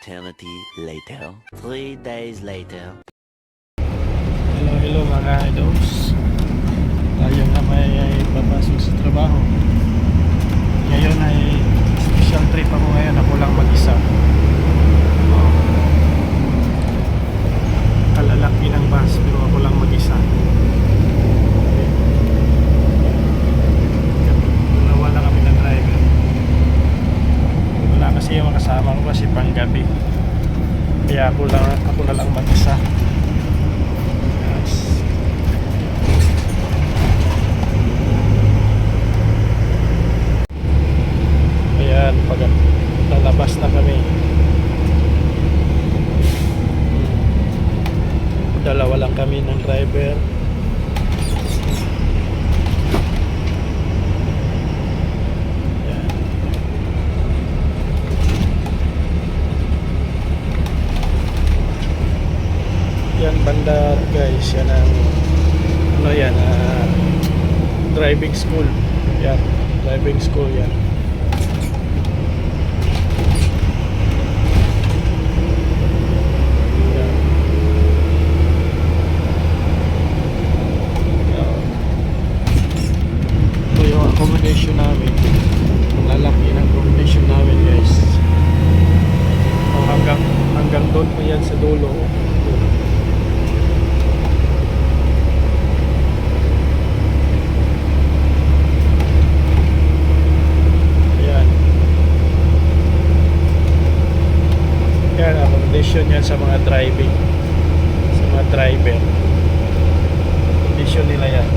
Eternity later. 3 days later. Hello mga idols. Tayo nga may papasok sa trabaho. Ngayon ay special trip ako ngayon. Ako lang mag-isa. Kalalaki ng bus pero ako lang mag-isa. Dalawa lang kami ng driver. Wala kasi yung kasama ko kasi panggabi. Kaya ako na lang mag-isa. Pag lalabas na kami, dalawa lang kami ng driver. Yan banda guys, yan ang ano yan, driving school. Yan, driving school yan. Accommodation namin, lalaki ng accommodation namin guys. Hanggang doon po yan sa dulo. Ayan, yan accommodation yan sa mga driving, sa mga driver. Accommodation nila yan.